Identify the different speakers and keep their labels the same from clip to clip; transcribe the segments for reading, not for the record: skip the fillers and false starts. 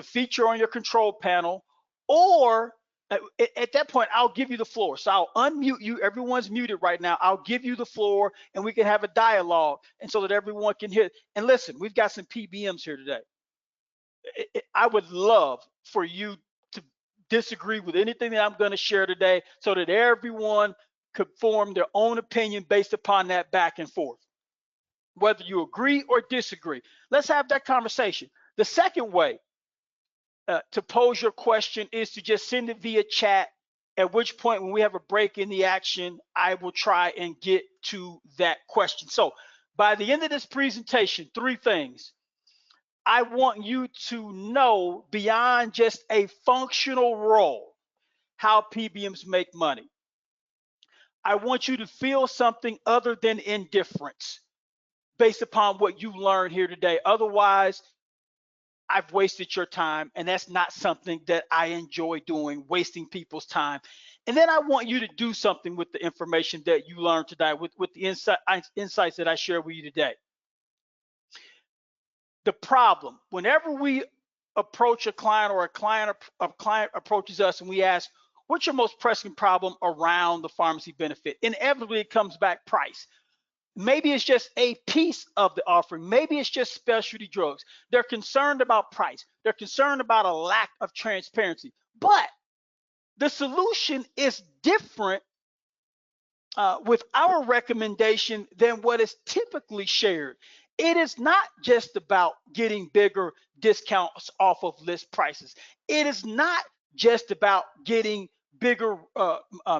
Speaker 1: feature on your control panel, or at that point, I'll give you the floor. So I'll unmute you. Everyone's muted right now. I'll give you the floor and we can have a dialogue, and so that everyone can hear. And listen, we've got some PBMs here today. I would love for you to disagree with anything that I'm going to share today, so that everyone could form their own opinion based upon that back and forth. Whether you agree or disagree, let's have that conversation. The second way to pose your question is to just send it via chat, at which point when we have a break in the action, I will try and get to that question. So by the end of this presentation, 3 things. I want you to know beyond just a functional role, how PBMs make money. I want you to feel something other than indifference based upon what you learned here today. Otherwise, I've wasted your time, and that's not something that I enjoy doing, wasting people's time. And then I want you to do something with the information that you learned today, with the insights that I share with you today. The problem, whenever we approach a client, or a client approaches us and we ask, what's your most pressing problem around the pharmacy benefit? Inevitably, it comes back price. Maybe it's just a piece of the offering. Maybe it's just specialty drugs. They're concerned about price. They're concerned about a lack of transparency. But the solution is different with our recommendation than what is typically shared. It is not just about getting bigger discounts off of list prices. It is not just about getting bigger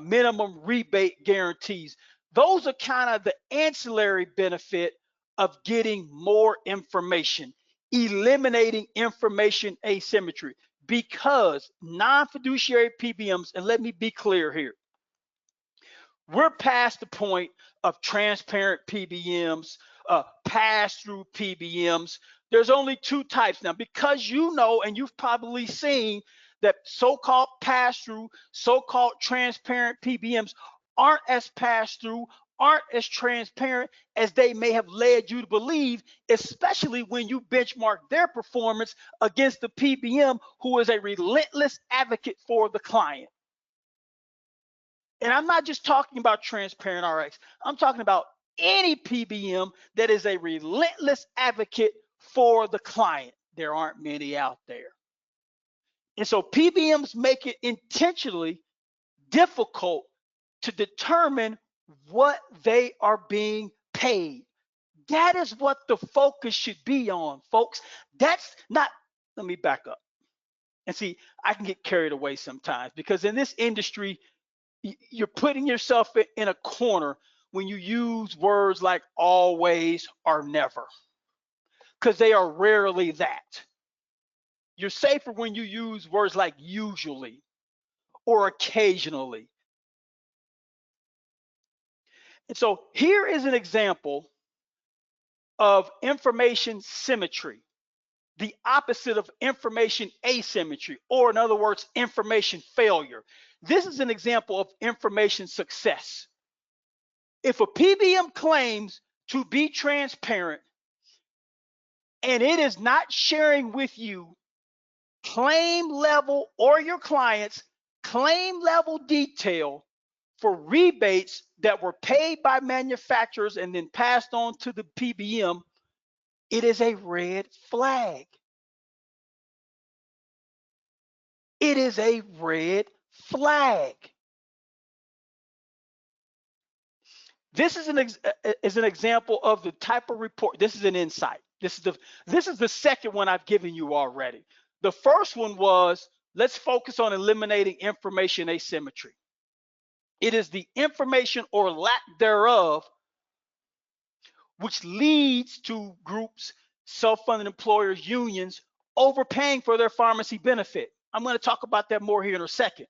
Speaker 1: minimum rebate guarantees. Those are kind of the ancillary benefit of getting more information, eliminating information asymmetry, because non-fiduciary PBMs, and let me be clear here, we're past the point of transparent PBMs, pass-through PBMs. There's only 2 types now, because you know, and you've probably seen that so-called pass-through, so-called transparent PBMs aren't as pass-through, aren't as transparent as they may have led you to believe, especially when you benchmark their performance against the PBM who is a relentless advocate for the client. And I'm not just talking about TransparentRx. I'm talking about any PBM that is a relentless advocate for the client. There aren't many out there. And so PBMs make it intentionally difficult to determine what they are being paid. That is what the focus should be on, folks. That's not, let me back up. And see, I can get carried away sometimes, because in this industry, you're putting yourself in a corner when you use words like always or never, because they are rarely that. You're safer when you use words like usually or occasionally. And so here is an example of information symmetry, the opposite of information asymmetry, or in other words, information failure. This is an example of information success. If a PBM claims to be transparent and it is not sharing with you claim level or your clients claim level detail for rebates that were paid by manufacturers and then passed on to the PBM, it is a red flag. It is a red flag. This is an example of the type of report. This is an insight. This is the second one I've given you already. The first one was, let's focus on eliminating information asymmetry. It is the information or lack thereof which leads to groups, self-funded employers, unions, overpaying for their pharmacy benefit. I'm going to talk about that more here in a second.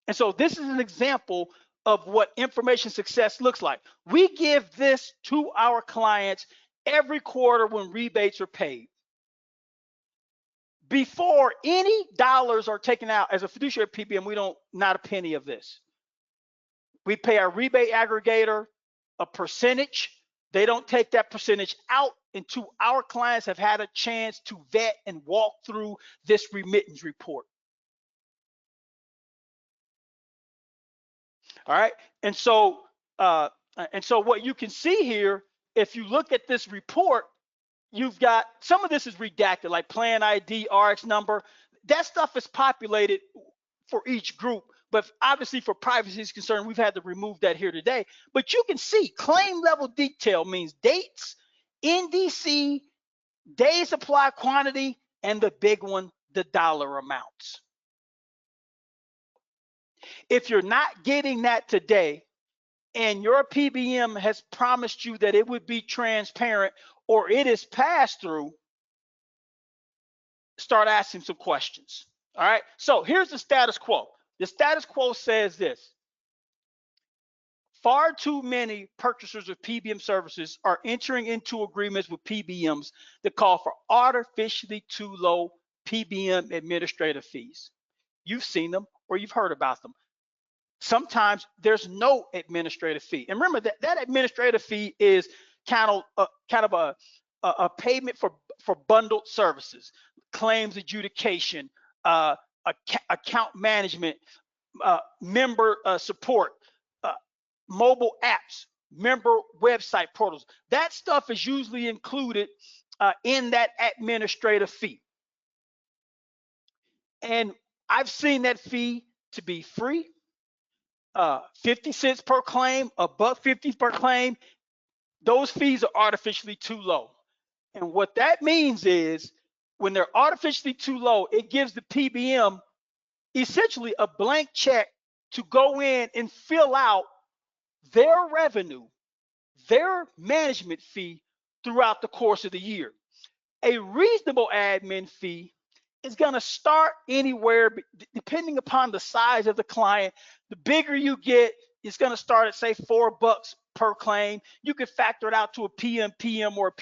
Speaker 1: And so this is an example of what information success looks like. We give this to our clients every quarter when rebates are paid. Before any dollars are taken out, as a fiduciary PBM, we don't, not a penny of this. We pay our rebate aggregator a percentage. They don't take that percentage out until our clients have had a chance to vet and walk through this remittance report. All right, and so what you can see here, if you look at this report, you've got some of this is redacted, like plan ID, RX number. That stuff is populated for each group, but obviously for privacy is concerned, we've had to remove that here today. But you can see claim level detail means dates, NDC, day supply quantity, and the big one, the dollar amounts. If you're not getting that today, and your PBM has promised you that it would be transparent or it is passed through, start asking some questions. All right, so here's the status quo. The status quo says this: far too many purchasers of PBM services are entering into agreements with PBMs that call for artificially too low PBM administrative fees. You've seen them or you've heard about them. Sometimes there's no administrative fee. And remember that administrative fee is kind of a payment for bundled services, claims adjudication, account management, member support, mobile apps, member website portals. That stuff is usually included in that administrative fee. And I've seen that fee to be free, 50 cents per claim, $1.50 per claim. Those fees are artificially too low. And what that means is when they're artificially too low, it gives the PBM essentially a blank check to go in and fill out their revenue, their management fee throughout the course of the year. A reasonable admin fee is going to start anywhere, depending upon the size of the client. The bigger you get, it's going to start at, say, $4 per claim. You could factor it out to a PMPM or a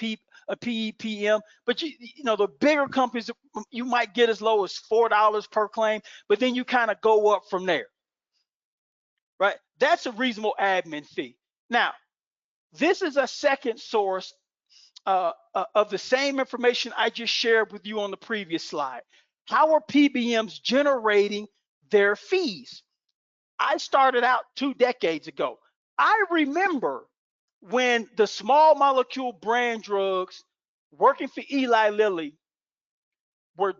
Speaker 1: PEPM, but you know, the bigger companies, you might get as low as $4 per claim, but then you kind of go up from there, right? That's a reasonable admin fee. Now, this is a second source of the same information I just shared with you on the previous slide. How are PBMs generating their fees? I started out 2 decades ago. I remember when the small molecule brand drugs working for Eli Lilly were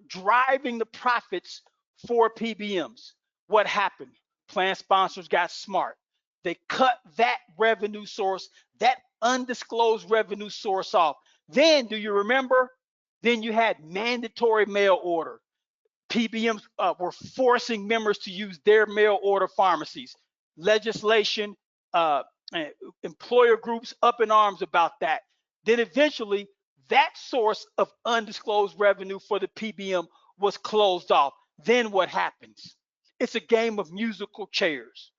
Speaker 1: driving the profits for PBMs. What happened? Plan sponsors got smart. They cut that revenue source, that undisclosed revenue source off. Then, do you remember? Then you had mandatory mail order. PBMs were forcing members to use their mail order pharmacies. Legislation, employer groups up in arms about that. Then eventually, that source of undisclosed revenue for the PBM was closed off. Then what happens? It's a game of musical chairs.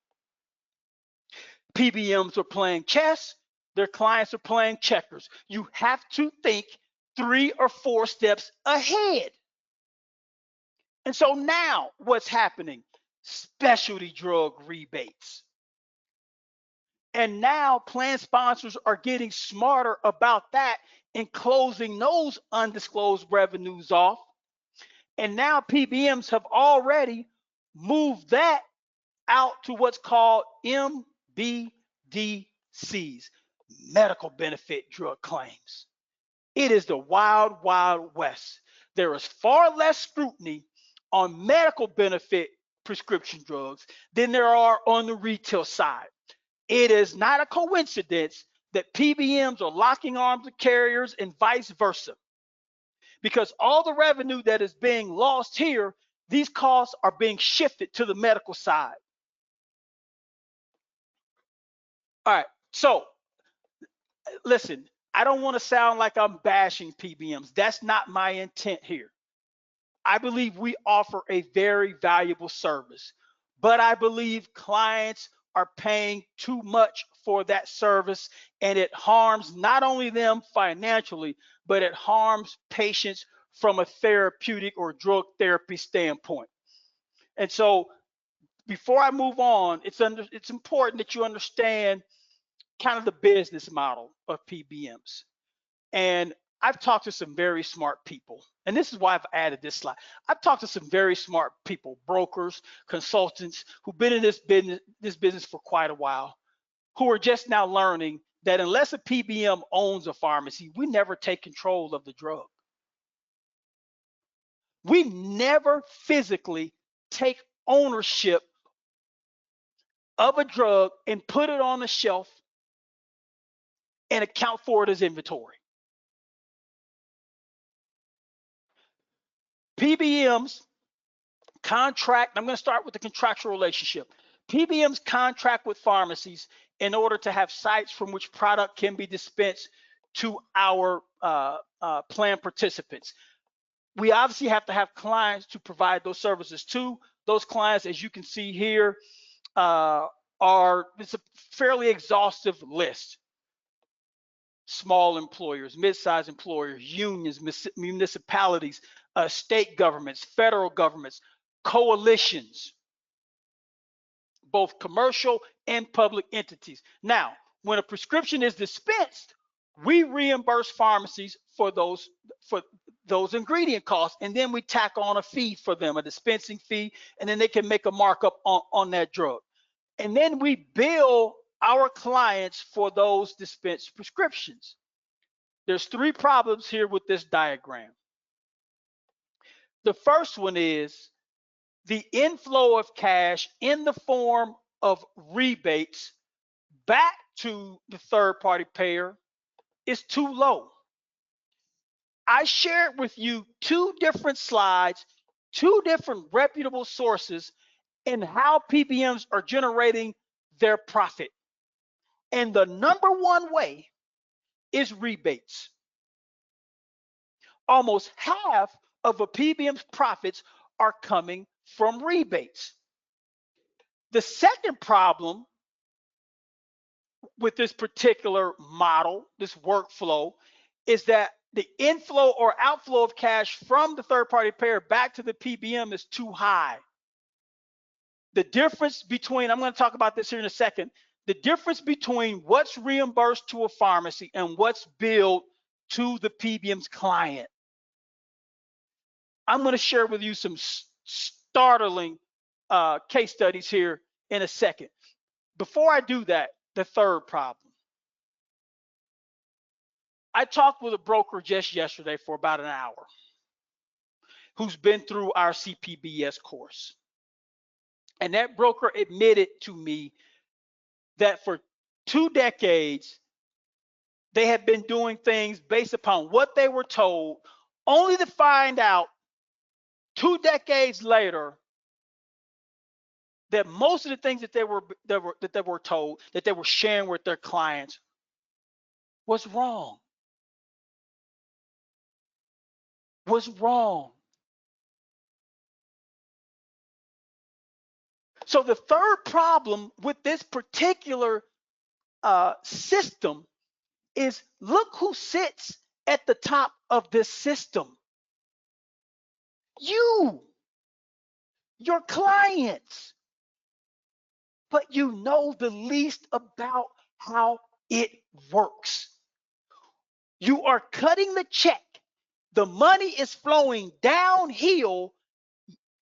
Speaker 1: PBMs are playing chess, their clients are playing checkers. You have to think 3 or 4 steps ahead. And so now what's happening? Specialty drug rebates. And now plan sponsors are getting smarter about that and closing those undisclosed revenues off. And now PBMs have already moved that out to what's called MBDCs, medical benefit drug claims. It is the wild, wild west. There is far less scrutiny on medical benefit prescription drugs than there are on the retail side. It is not a coincidence that PBMs are locking arms with carriers and vice versa, because all the revenue that is being lost here, these costs are being shifted to the medical side. All right, so listen, I don't want to sound like I'm bashing PBMs. That's not my intent here. I believe we offer a very valuable service, but I believe clients are paying too much for that service, and it harms not only them financially, but it harms patients from a therapeutic or drug therapy standpoint. And so before I move on, it's important that you understand kind of the business model of PBMs. And I've talked to some very smart people, and this is why I've added this slide. I've talked to some very smart people, brokers, consultants who've been in this business for quite a while, who are just now learning that unless a PBM owns a pharmacy, we never take control of the drug. We never physically take ownership of a drug and put it on the shelf and account for it as inventory. PBMs contract, I'm going to start with the contractual relationship. PBMs contract with pharmacies in order to have sites from which product can be dispensed to our plan participants. We obviously have to have clients to provide those services to. Those clients, as you can see here, it's a fairly exhaustive list. Small employers, mid-sized employers, unions, municipalities, state governments, federal governments, coalitions, both commercial and public entities. Now, when a prescription is dispensed, we reimburse pharmacies for those ingredient costs, and then we tack on a fee for them, a dispensing fee, and then they can make a markup on that drug. And then we bill our clients for those dispensed prescriptions. There's three problems here with this diagram. The first one is the inflow of cash in the form of rebates back to the third-party payer is too low. I shared with you two different slides, two different reputable sources, and how PBMs are generating their profit. And the number one way is rebates. Almost half of a PBM's profits are coming from rebates. The second problem with this particular model, this workflow, is that the inflow or outflow of cash from the third-party payer back to the PBM is too high. The difference between, I'm going to talk about this here in a second, the difference between what's reimbursed to a pharmacy and what's billed to the PBM's client. I'm going to share with you some startling case studies here in a second. Before I do that, the third problem. I talked with a broker just yesterday for about an hour who's been through our CPBS course. And that broker admitted to me that for 2 decades, they had been doing things based upon what they were told, only to find out 2 decades later that most of the things that they were told, that they were sharing with their clients, was wrong. Was wrong. So the third problem with this particular system is, look who sits at the top of this system. You, your clients. But you know the least about how it works. You are cutting the check. The money is flowing downhill,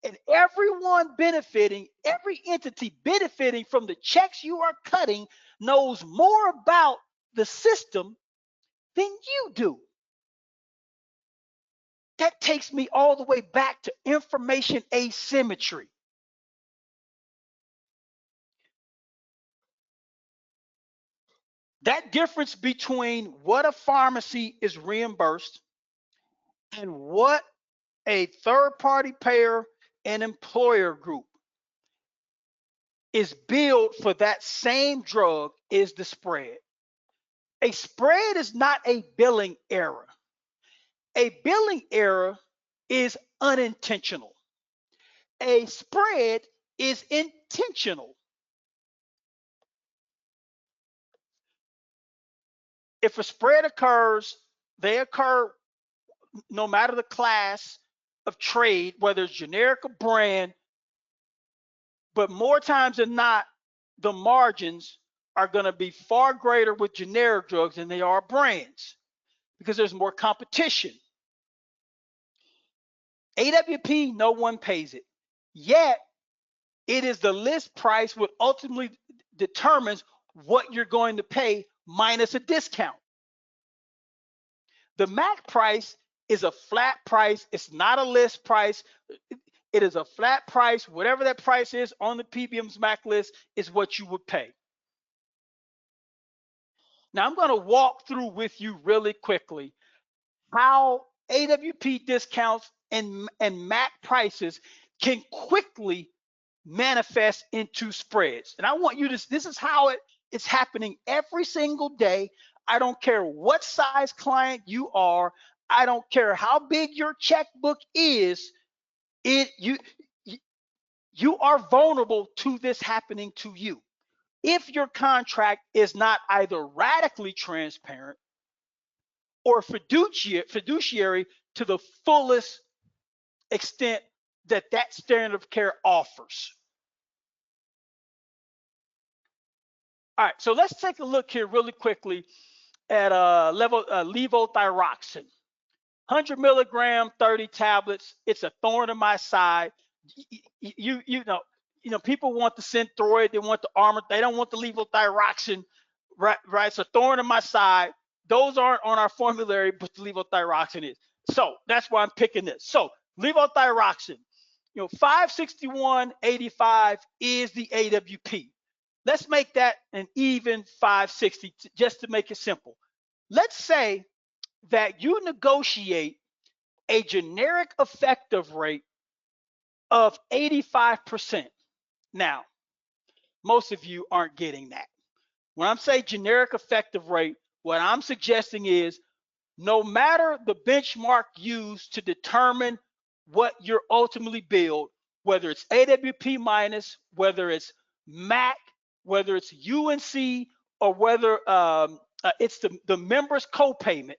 Speaker 1: and everyone benefiting, every entity benefiting from the checks you are cutting knows more about the system than you do. That takes me all the way back to information asymmetry. That difference between what a pharmacy is reimbursed and what a third-party payer and employer group is billed for that same drug is the spread. A spread is not a billing error. A billing error is unintentional. A spread is intentional. If a spread occurs, they occur no matter the class of trade, whether it's generic or brand, but more times than not, the margins are going to be far greater with generic drugs than they are brands, because there's more competition. AWP, no one pays it. Yet, it is the list price what ultimately determines what you're going to pay minus a discount. The MAC price is a flat price. It's not a list price. It is a flat price. Whatever that price is on the PBM's MAC list is what you would pay. Now, I'm going to walk through with you really quickly how AWP discounts and MAC prices can quickly manifest into spreads. And I want you to, this is how it's happening every single day. I don't care what size client you are. I don't care how big your checkbook is. You are vulnerable to this happening to you if your contract is not either radically transparent or fiduciary to the fullest extent that that standard of care offers. All right, so let's take a look here really quickly at levothyroxine. 100 milligram, 30 tablets. It's a thorn in my side. You know, people want the Synthroid, they want the Armour, they don't want the levothyroxine, right? It's a thorn in my side. Those aren't on our formulary, but the levothyroxine is. So that's why I'm picking this. So levothyroxine, 561.85 is the AWP. Let's make that an even 560 just to make it simple. Let's say that you negotiate a generic effective rate of 85%. Now, most of you aren't getting that. When I'm saying generic effective rate, what I'm suggesting is no matter the benchmark used to determine what you're ultimately billed, whether it's AWP minus, whether it's MAC, whether it's UNC, or whether it's the member's copayment,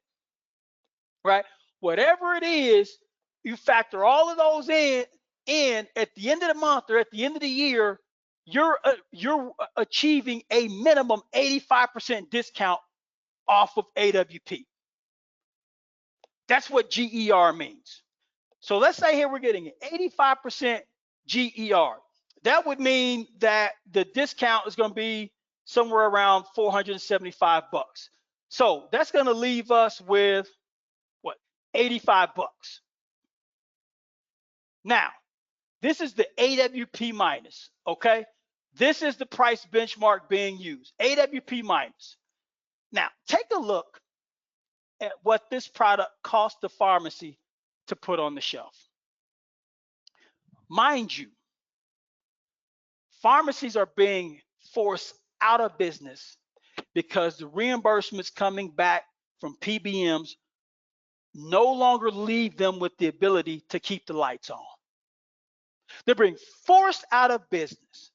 Speaker 1: right? Whatever it is, you factor all of those in at the end of the month or at the end of the year, you're achieving a minimum 85% discount off of AWP. That's what GER means. So let's say here we're getting an 85% GER. That would mean that the discount is going to be somewhere around $475. So that's going to leave us with what, $85. Now, this is the AWP minus, okay? This is the price benchmark being used, AWP minus. Now, take a look at what this product costs the pharmacy to put on the shelf. Mind you, pharmacies are being forced out of business because the reimbursements coming back from PBMs no longer leave them with the ability to keep the lights on. They're being forced out of business.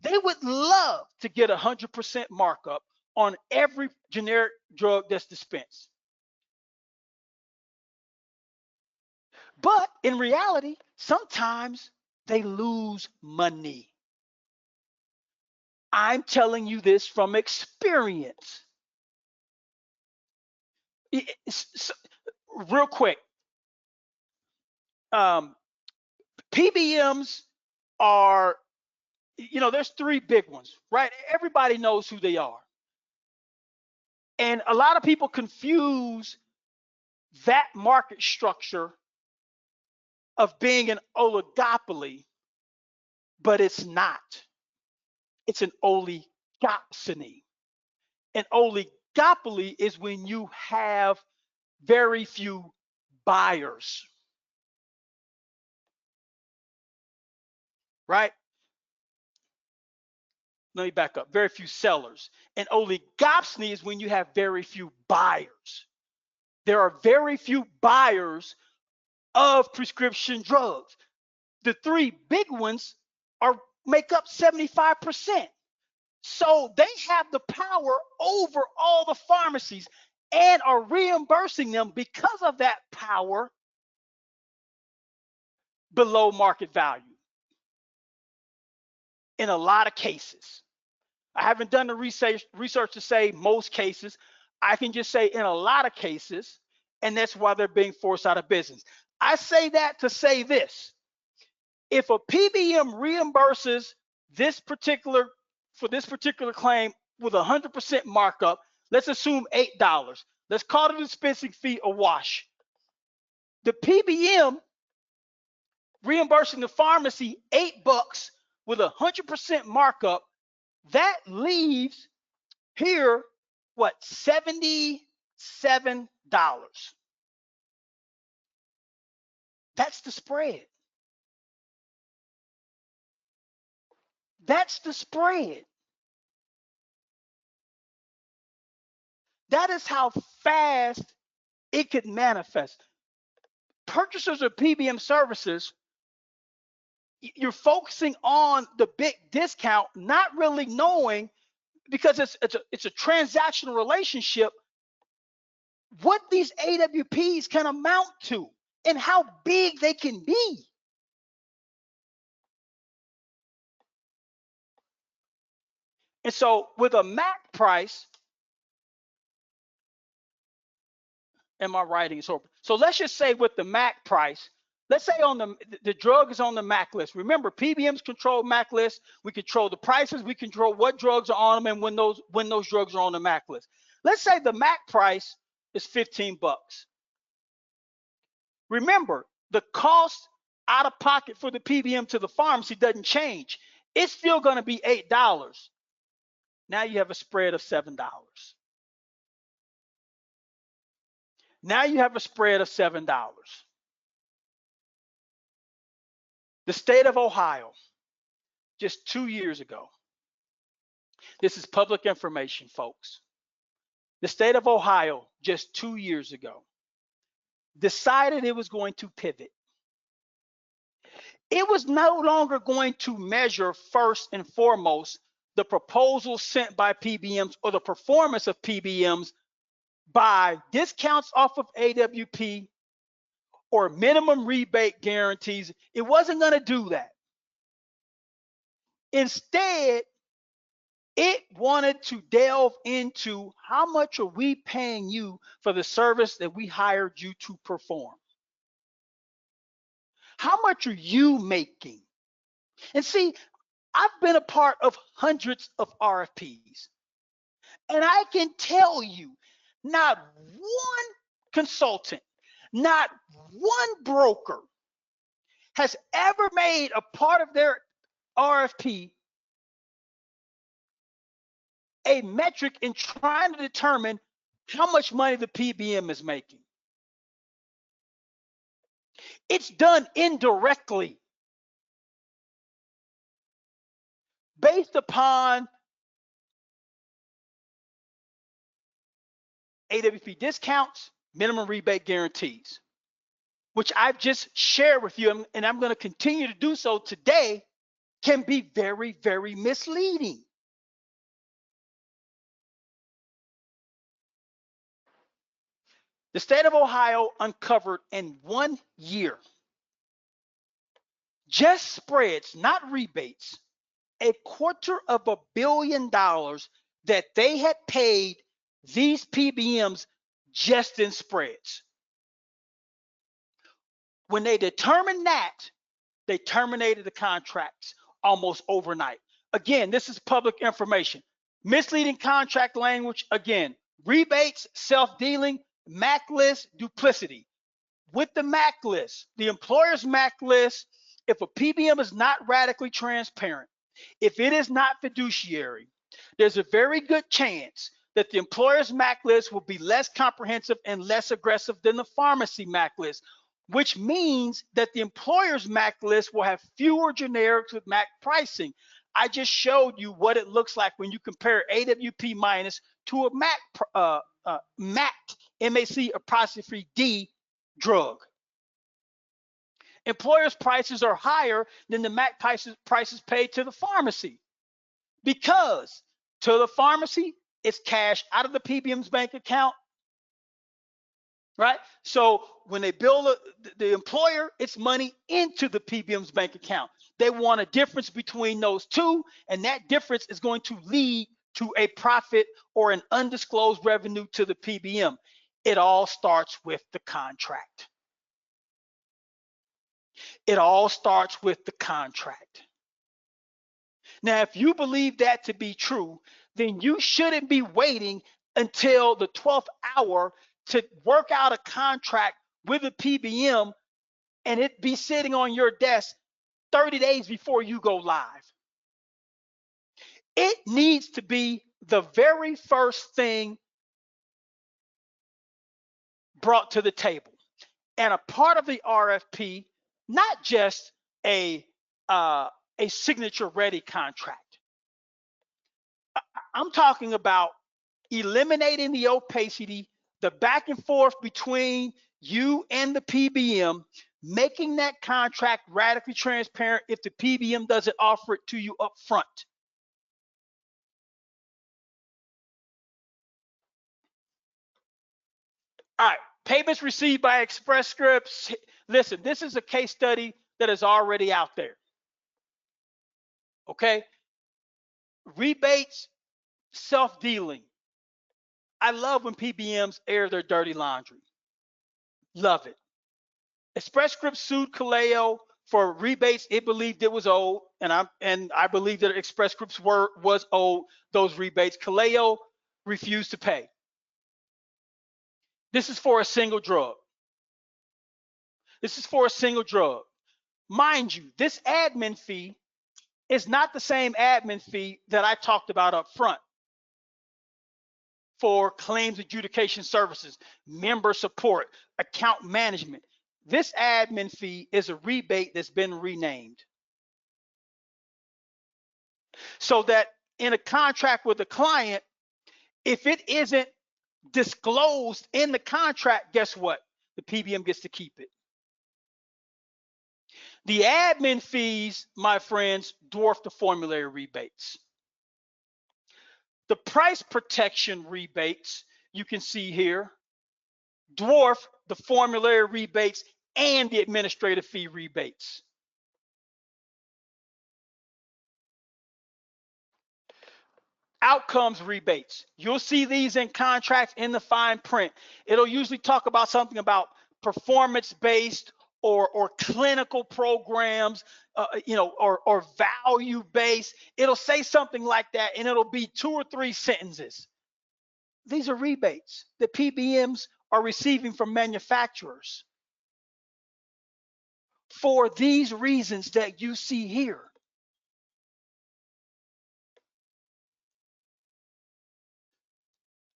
Speaker 1: They would love to get 100% markup on every generic drug that's dispensed. But in reality, sometimes they lose money. I'm telling you this from experience. Real quick, PBMs are, there's three big ones, right? Everybody knows who they are. And a lot of people confuse that market structure of being an oligopoly, but it's not. It's an oligopsony. An oligopoly is when you have very few buyers, right? Let me back up. Very few sellers. An oligopsony is when you have very few buyers. There are very few buyers of prescription drugs. The three big ones make up 75%. So they have the power over all the pharmacies and are reimbursing them because of that power below market value in a lot of cases. I haven't done the research to say most cases. I can just say in a lot of cases, and that's why they're being forced out of business. I say that to say this. If a PBM reimburses for this particular claim with 100% markup, let's assume $8. Let's call the dispensing fee a wash. The PBM reimbursing the pharmacy $8 with 100% markup, that leaves here, what, $77. That's the spread. That's the spread. That is how fast it could manifest. Purchasers of PBM services, you're focusing on the big discount, not really knowing, because it's a transactional relationship, what these AWPs can amount to and how big they can be. And so with a MAC price, and my writing is open. So let's just say with the MAC price, let's say on the drug is on the MAC list. Remember, PBMs control MAC list. We control the prices. We control what drugs are on them and when those drugs are on the MAC list. Let's say the MAC price is $15. Remember, the cost out of pocket for the PBM to the pharmacy doesn't change. It's still going to be $8. Now you have a spread of $7. Now you have a spread of $7. The state of Ohio, just 2 years ago, this is public information, folks. The state of Ohio, just 2 years ago, decided it was going to pivot. It was no longer going to measure first and foremost the proposals sent by PBMs or the performance of PBMs by discounts off of AWP or minimum rebate guarantees. It wasn't going to do that. Instead, it wanted to delve into how much are we paying you for the service that we hired you to perform? How much are you making? And see, I've been a part of hundreds of RFPs, and I can tell you, not one consultant, not one broker has ever made a part of their RFP a metric in trying to determine how much money the PBM is making. It's done indirectly based upon AWP discounts, minimum rebate guarantees, which I've just shared with you, and I'm going to continue to do so today, can be very, very misleading. The state of Ohio uncovered in 1 year, just spreads, not rebates, $250 million that they had paid these PBMs just in spreads. When they determined that, they terminated the contracts almost overnight. Again, this is public information. Misleading contract language, again, rebates, self-dealing, MAC list, duplicity. With the MAC list, the employer's MAC list, if a PBM is not radically transparent, if it is not fiduciary, there's a very good chance that the employer's MAC list will be less comprehensive and less aggressive than the pharmacy MAC list, which means that the employer's MAC list will have fewer generics with MAC pricing. I just showed you what it looks like when you compare AWP minus to a MAC apostrophe D drug. Employers' prices are higher than the MAC prices paid to the pharmacy, because to the pharmacy, it's cash out of the PBM's bank account, right? So when they bill the employer, it's money into the PBM's bank account. They want a difference between those two, and that difference is going to lead to a profit or an undisclosed revenue to the PBM. It all starts with the contract. It all starts with the contract. Now, if you believe that to be true, then you shouldn't be waiting until the 12th hour to work out a contract with a PBM and it be sitting on your desk 30 days before you go live. It needs to be the very first thing brought to the table. And a part of the RFP, not just a signature ready contract. I'm talking about eliminating the opacity, the back and forth between you and the PBM, making that contract radically transparent if the PBM doesn't offer it to you up front. All right, payments received by Express Scripts. Listen, this is a case study that is already out there. Okay, rebates, self-dealing. I love when PBMs air their dirty laundry. Love it. Express Scripts sued Kaleo for rebates it believed it was owed, and I believe that Express Scripts was owed those rebates. Kaleo refused to pay. This is for a single drug. This is for a single drug. Mind you, this admin fee is not the same admin fee that I talked about up front for claims adjudication services, member support, account management. This admin fee is a rebate that's been renamed. So that in a contract with a client, if it isn't disclosed in the contract, guess what? The PBM gets to keep it. The admin fees, my friends, dwarf the formulary rebates. The price protection rebates, you can see here, dwarf the formulary rebates and the administrative fee rebates. Outcomes rebates. You'll see these in contracts in the fine print. It'll usually talk about something about performance-based or clinical programs, or value-based. It'll say something like that, and it'll be 2 or 3 sentences. These are rebates that PBMs are receiving from manufacturers for these reasons that you see here.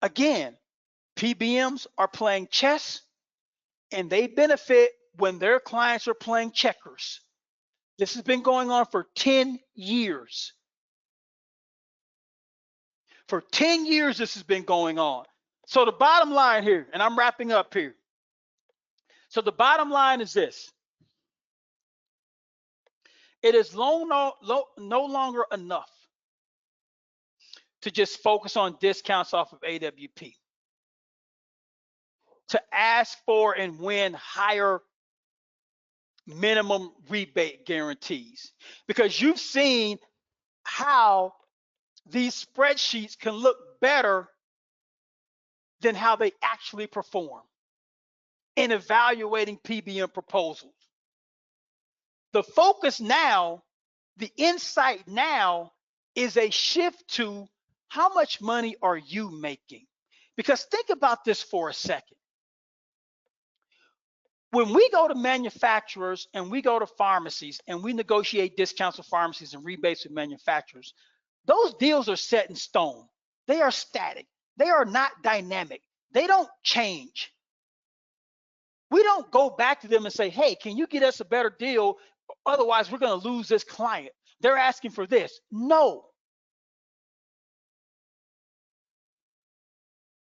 Speaker 1: Again, PBMs are playing chess, and they benefit when their clients are playing checkers. This has been going on for 10 years. For 10 years, this has been going on. So the bottom line here, and I'm wrapping up here. So the bottom line is this. It is no longer enough to just focus on discounts off of AWP. To ask for and win higher minimum rebate guarantees, because you've seen how these spreadsheets can look better than how they actually perform in evaluating PBM proposals. The focus now, the insight now, is a shift to how much money are you making? Because think about this for a second. When we go to manufacturers and we go to pharmacies and we negotiate discounts with pharmacies and rebates with manufacturers, those deals are set in stone. They are static. They are not dynamic. They don't change. We don't go back to them and say, hey, can you get us a better deal? Otherwise, we're going to lose this client. They're asking for this. No.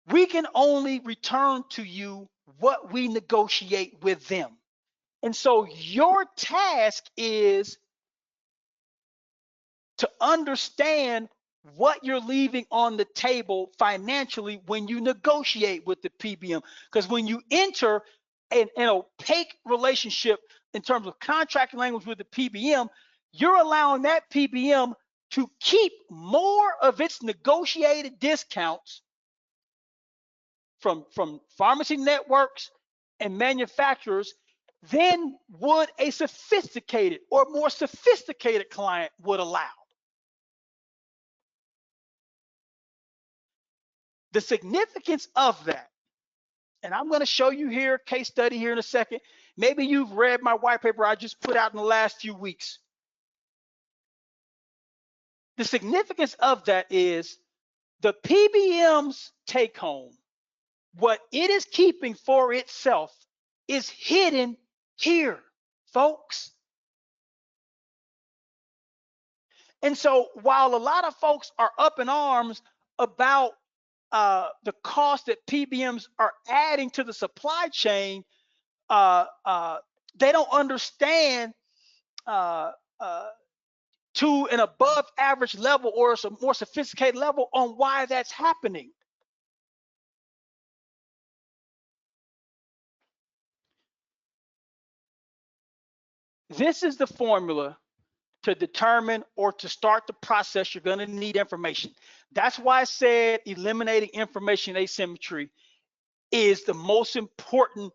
Speaker 1: We can only return to you what we negotiate with them. And so your task is to understand what you're leaving on the table financially when you negotiate with the PBM. Because when you enter an opaque relationship in terms of contract language with the PBM, you're allowing that PBM to keep more of its negotiated discounts from pharmacy networks and manufacturers than would a sophisticated or more sophisticated client would allow. The significance of that, and I'm going to show you here a case study here in a second. Maybe you've read my white paper I just put out in the last few weeks. The significance of that is the PBM's take home, what it is keeping for itself, is hidden here, folks. And so while a lot of folks are up in arms about the cost that PBMs are adding to the supply chain, they don't understand to an above average level or a more sophisticated level on why that's happening. This is the formula to determine or to start the process. You're going to need information. That's why I said eliminating information asymmetry is the most important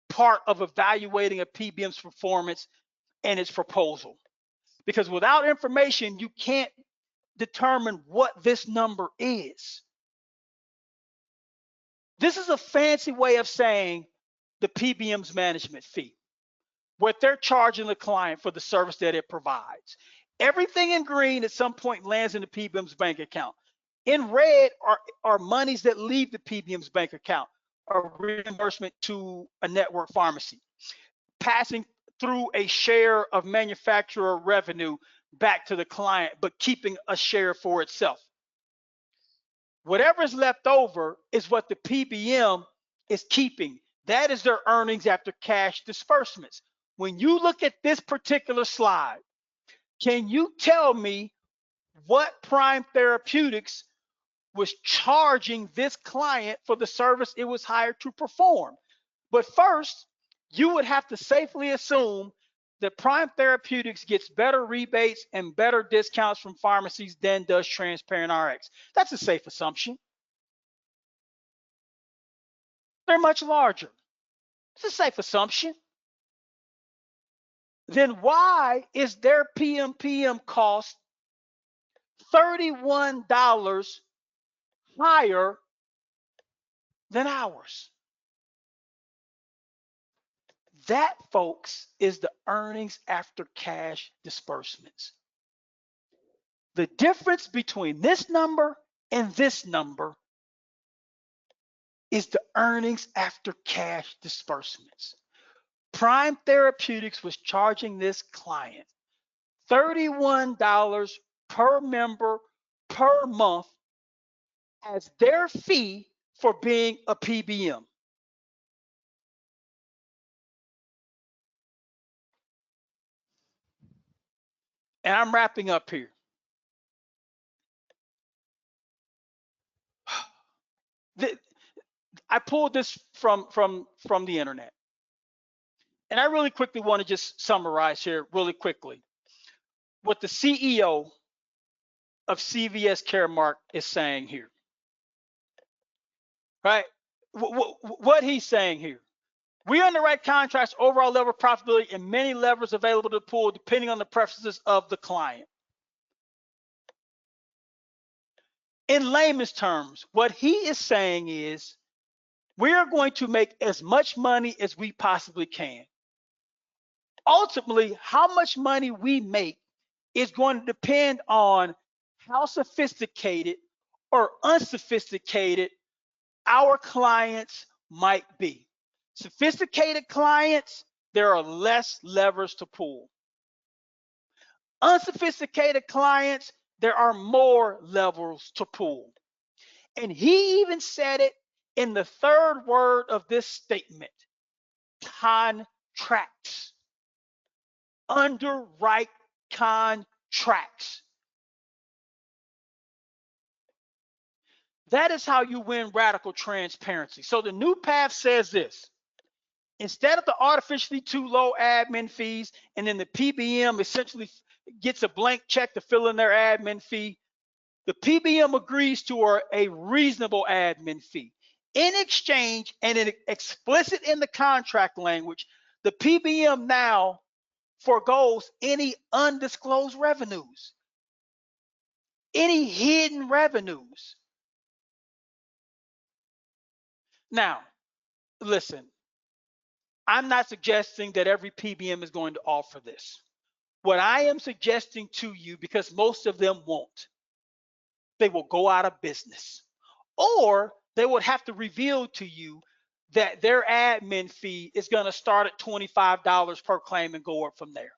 Speaker 1: part of evaluating a PBM's performance and its proposal. Because without information, you can't determine what this number is. This is a fancy way of saying the PBM's management fee, what they're charging the client for the service that it provides. Everything in green at some point lands in the PBM's bank account. In red are monies that leave the PBM's bank account, or reimbursement to a network pharmacy, passing through a share of manufacturer revenue back to the client, but keeping a share for itself. Whatever is left over is what the PBM is keeping. That is their earnings after cash disbursements. When you look at this particular slide, can you tell me what Prime Therapeutics was charging this client for the service it was hired to perform? But first, you would have to safely assume that Prime Therapeutics gets better rebates and better discounts from pharmacies than does TransparentRx. That's a safe assumption. They're much larger. It's a safe assumption. Then why is their PMPM cost $31 higher than ours? That, folks, is the earnings after cash disbursements. The difference between this number and this number is the earnings after cash disbursements. Prime Therapeutics was charging this client $31 per member per month as their fee for being a PBM. And I'm wrapping up here. I pulled this from the internet. And I really quickly want to just summarize here really quickly what the CEO of CVS Caremark is saying here. Right? What he's saying here. We underwrite contracts, overall level of profitability, and many levers available to pull depending on the preferences of the client. In layman's terms, what he is saying is we are going to make as much money as we possibly can. Ultimately, how much money we make is going to depend on how sophisticated or unsophisticated our clients might be. Sophisticated clients, there are less levers to pull. Unsophisticated clients, there are more levers to pull. And he even said it in the third word of this statement: contracts. Underwrite contracts. That is how you win radical transparency. So the new path says this: instead of the artificially too low admin fees, and then the PBM essentially gets a blank check to fill in their admin fee, the PBM agrees to a reasonable admin fee. In exchange, and it explicit in the contract language, the PBM now forgoes any undisclosed revenues, any hidden revenues. Now, listen, I'm not suggesting that every PBM is going to offer this. What I am suggesting to you, because most of them won't, they will go out of business, or they would have to reveal to you that their admin fee is going to start at $25 per claim and go up from there.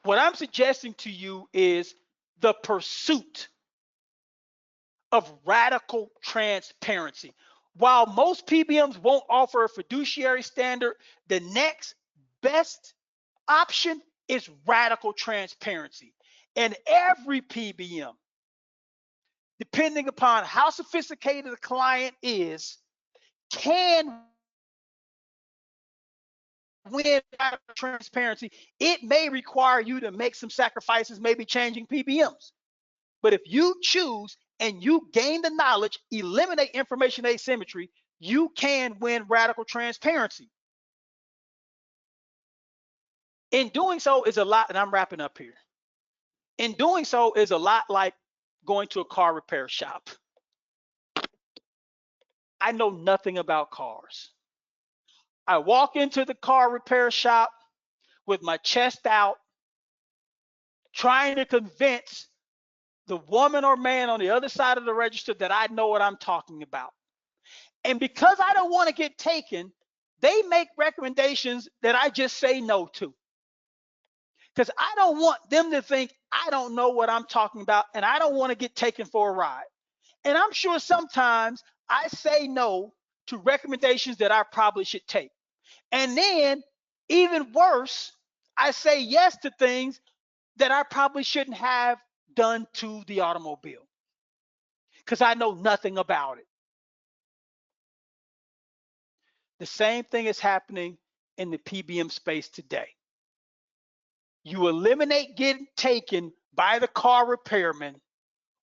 Speaker 1: What I'm suggesting to you is the pursuit of radical transparency. While most PBMs won't offer a fiduciary standard, the next best option is radical transparency. And every PBM, depending upon how sophisticated the client is, can win radical transparency. It may require you to make some sacrifices, maybe changing PBMs. But if you choose and you gain the knowledge, eliminate information asymmetry, you can win radical transparency. In doing so is a lot, and I'm wrapping up here. In doing so is a lot like going to a car repair shop. I know nothing about cars. I walk into the car repair shop with my chest out, trying to convince the woman or man on the other side of the register that I know what I'm talking about. And because I don't want to get taken, they make recommendations that I just say no to. Because I don't want them to think I don't know what I'm talking about, and I don't want to get taken for a ride. And I'm sure sometimes I say no to recommendations that I probably should take. And then, even worse, I say yes to things that I probably shouldn't have done to the automobile because I know nothing about it. The same thing is happening in the PBM space today. You eliminate getting taken by the car repairman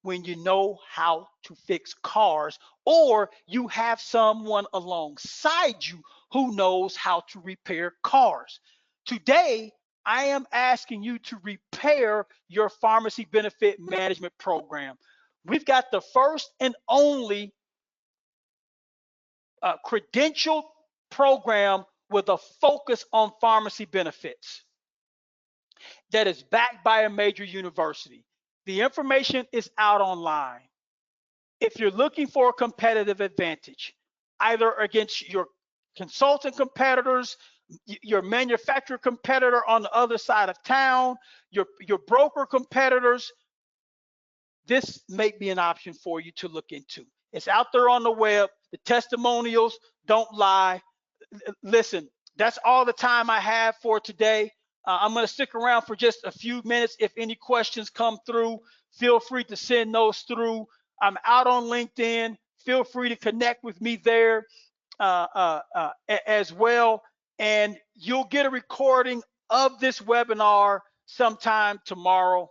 Speaker 1: when you know how to fix cars, or you have someone alongside you who knows how to repair cars. Today, I am asking you to repair your pharmacy benefit management program. We've got the first and only credentialed program with a focus on pharmacy benefits that is backed by a major university. The information is out online. If you're looking for a competitive advantage, either against your consultant competitors, your manufacturer competitor on the other side of town, your broker competitors, this may be an option for you to look into. It's out there on the web. The testimonials don't lie. Listen, that's all the time I have for today. I'm going to stick around for just a few minutes. If any questions come through, feel free to send those through. I'm out on LinkedIn. Feel free to connect with me there as well. And you'll get a recording of this webinar sometime tomorrow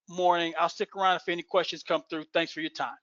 Speaker 1: morning. I'll stick around if any questions come through. Thanks for your time.